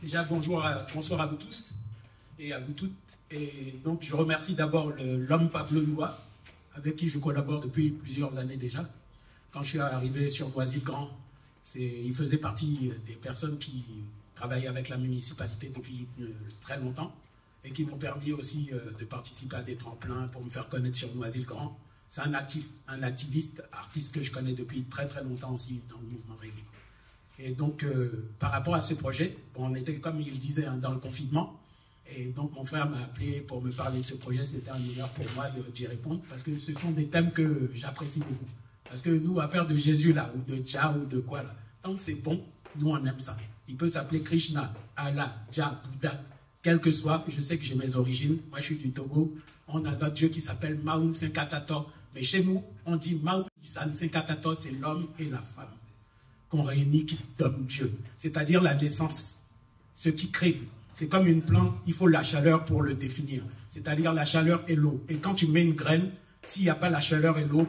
Déjà, bonsoir à vous tous et à vous toutes. Et donc, je remercie d'abord l'homme Pablo Loua, avec qui je collabore depuis plusieurs années déjà. Quand je suis arrivé sur Noisy-le-Grand, il faisait partie des personnes qui travaillaient avec la municipalité depuis très longtemps et qui m'ont permis aussi de participer à des tremplins pour me faire connaître sur Noisy-le-Grand. C'est un activiste, artiste que je connais depuis très très longtemps aussi dans le mouvement reggae. Et donc, par rapport à ce projet, on était, comme il disait, hein, dans le confinement. Et donc, mon frère m'a appelé pour me parler de ce projet. C'était un honneur pour moi d'y répondre parce que ce sont des thèmes que j'apprécie beaucoup. Parce que nous, affaire de Jésus, là, ou de Jah, ou de quoi, là, tant que c'est bon, nous, on aime ça. Il peut s'appeler Krishna, Allah, Jah, Bouddha, quel que soit. Je sais que j'ai mes origines. Moi, je suis du Togo. On a notre Dieu qui s'appelle Maun Senkatator. Mais chez nous, on dit Maun Senkatator, c'est l'homme et la femme qu'on réunit, qui donne Dieu. C'est-à-dire la naissance, ce qui crée. C'est comme une plante, il faut la chaleur pour le définir. C'est-à-dire la chaleur et l'eau. Et quand tu mets une graine, s'il n'y a pas la chaleur et l'eau,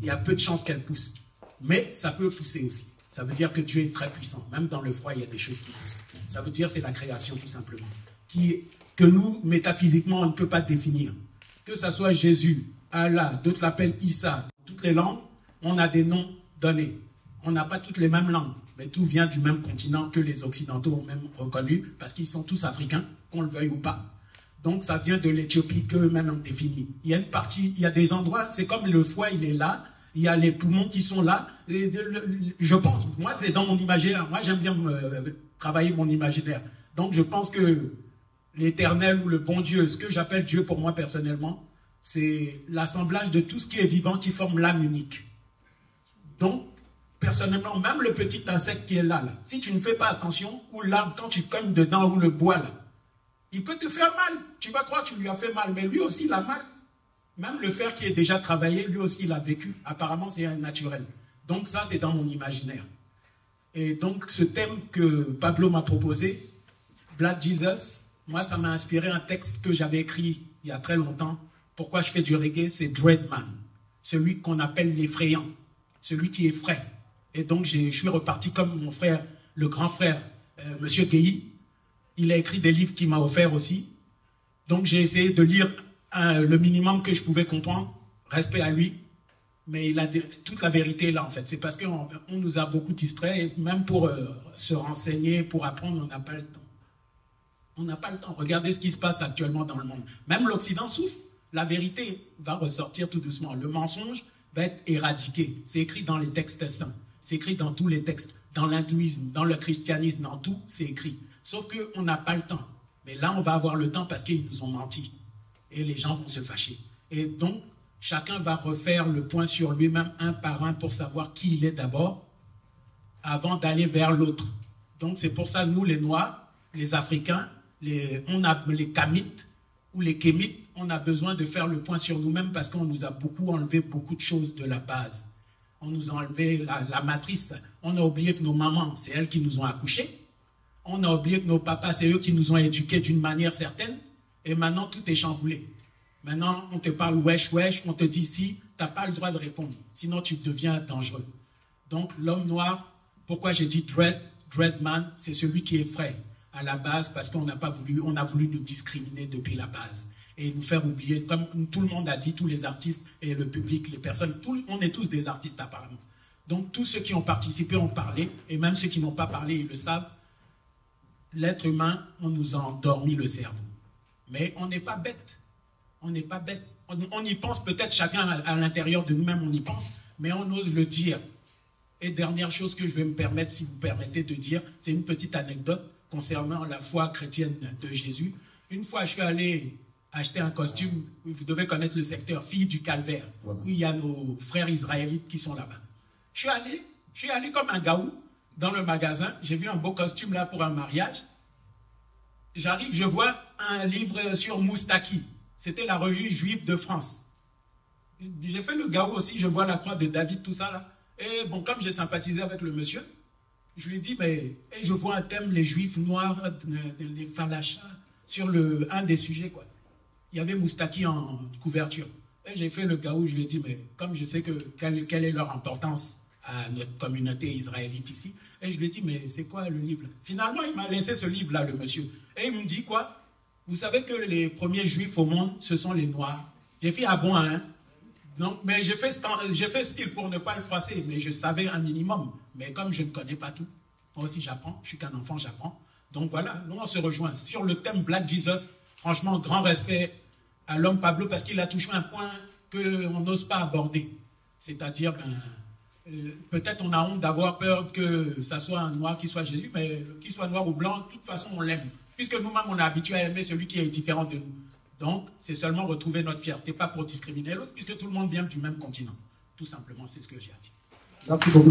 il y a peu de chances qu'elle pousse. Mais ça peut pousser aussi. Ça veut dire que Dieu est très puissant. Même dans le froid, il y a des choses qui poussent. Ça veut dire que c'est la création, tout simplement. Que nous, métaphysiquement, on ne peut pas définir. Que ça soit Jésus, Allah, d'autres l'appellent Issa, toutes les langues, on a des noms donnés. On n'a pas toutes les mêmes langues, mais tout vient du même continent que les Occidentaux ont même reconnu, parce qu'ils sont tous africains, qu'on le veuille ou pas. Donc ça vient de l'Éthiopie qu'eux-mêmes ont défini. Il y a une partie, il y a des endroits, c'est comme le foie, il est là, il y a les poumons qui sont là. Et je pense, moi c'est dans mon imaginaire, moi j'aime bien travailler mon imaginaire. Donc je pense que l'Éternel ou le bon Dieu, ce que j'appelle Dieu pour moi personnellement, c'est l'assemblage de tout ce qui est vivant qui forme l'âme unique. Donc, personnellement, même le petit insecte qui est là, si tu ne fais pas attention, ou l'arbre, quand tu cognes dedans, ou le bois, là, il peut te faire mal. Tu vas croire que tu lui as fait mal, mais lui aussi, il a mal. Même le fer qui est déjà travaillé, lui aussi, il a vécu. Apparemment, c'est un naturel. Donc ça, c'est dans mon imaginaire. Et donc, ce thème que Pablo m'a proposé, Black Jesus, moi, ça m'a inspiré un texte que j'avais écrit il y a très longtemps. Pourquoi je fais du reggae? C'est Dreadman, celui qu'on appelle l'effrayant, celui qui effraie. Et donc, je suis reparti comme mon frère, le grand frère, Monsieur Guéhi. Il a écrit des livres qu'il m'a offert aussi. Donc, j'ai essayé de lire le minimum que je pouvais comprendre. Respect à lui. Mais il a toute la vérité là, en fait. C'est parce qu'on nous a beaucoup distraits. Et même pour se renseigner, pour apprendre, on n'a pas le temps. On n'a pas le temps. Regardez ce qui se passe actuellement dans le monde. Même l'Occident souffre. La vérité va ressortir tout doucement. Le mensonge va être éradiqué. C'est écrit dans les textes saints. C'est écrit dans tous les textes. Dans l'hindouisme, dans le christianisme, dans tout, c'est écrit. Sauf qu'on n'a pas le temps. Mais là, on va avoir le temps parce qu'ils nous ont menti. Et les gens vont se fâcher. Et donc, chacun va refaire le point sur lui-même un par un pour savoir qui il est d'abord avant d'aller vers l'autre. Donc, c'est pour ça, nous, les Noirs, les Africains, on a les Kamites ou les Kémites, on a besoin de faire le point sur nous-mêmes parce qu'on nous a beaucoup enlevé beaucoup de choses de la base. On nous a enlevé la matrice. On a oublié que nos mamans, c'est elles qui nous ont accouchés. On a oublié que nos papas, c'est eux qui nous ont éduqués d'une manière certaine. Et maintenant, tout est chamboulé. Maintenant, on te parle wesh, wesh. On te dit si, tu n'as pas le droit de répondre. Sinon, tu deviens dangereux. Donc, l'homme noir, pourquoi j'ai dit Dreadman, c'est celui qui effraie à la base parce qu'on n'a pas voulu, on a voulu nous discriminer depuis la base. Et nous faire oublier, comme tout le monde a dit, tous les artistes et le public, les personnes, on est tous des artistes apparemment. Donc tous ceux qui ont participé ont parlé, et même ceux qui n'ont pas parlé, ils le savent. L'être humain, on nous a endormi le cerveau. Mais on n'est pas bête. On n'est pas bête. On y pense peut-être chacun à l'intérieur de nous-mêmes, on y pense, mais on ose le dire. Et dernière chose que je vais me permettre, si vous permettez de dire, c'est une petite anecdote concernant la foi chrétienne de Jésus. Une fois, je suis allé acheter un costume, vous devez connaître le secteur Filles du Calvaire, où il y a nos frères israélites qui sont là-bas. Je suis allé comme un gaou dans le magasin, j'ai vu un beau costume là pour un mariage. J'arrive, je vois un livre sur Moustaki, c'était la revue juive de France. J'ai fait le gaou aussi, je vois la croix de David, tout ça là. Et bon, comme j'ai sympathisé avec le monsieur, je lui dis, mais et je vois un thème, les juifs noirs, les falachas, sur un des sujets, quoi. Il y avait Moustaki en couverture. Et j'ai fait le gaou, je lui ai dit, mais comme je sais quelle est leur importance à notre communauté israélite ici. Et je lui ai dit, mais c'est quoi le livre? Finalement, il m'a laissé ce livre-là, le monsieur. Et il me dit quoi? Vous savez que les premiers juifs au monde, ce sont les noirs. J'ai fait, ah bon, hein? Donc, mais j'ai fait style pour ne pas le froisser, mais je savais un minimum. Mais comme je ne connais pas tout, moi aussi j'apprends, je suis qu'un enfant, j'apprends. Donc voilà, nous on se rejoint. Sur le thème Black Jesus, franchement, grand respect à l'homme Pablo parce qu'il a touché un point qu'on n'ose pas aborder. C'est-à-dire, peut-être on a honte d'avoir peur que ça soit un noir qui soit Jésus, mais qu'il soit noir ou blanc, de toute façon on l'aime. Puisque nous-mêmes on est habitués à aimer celui qui est différent de nous. Donc, c'est seulement retrouver notre fierté, pas pour discriminer l'autre, puisque tout le monde vient du même continent. Tout simplement, c'est ce que j'ai à dire. Merci beaucoup.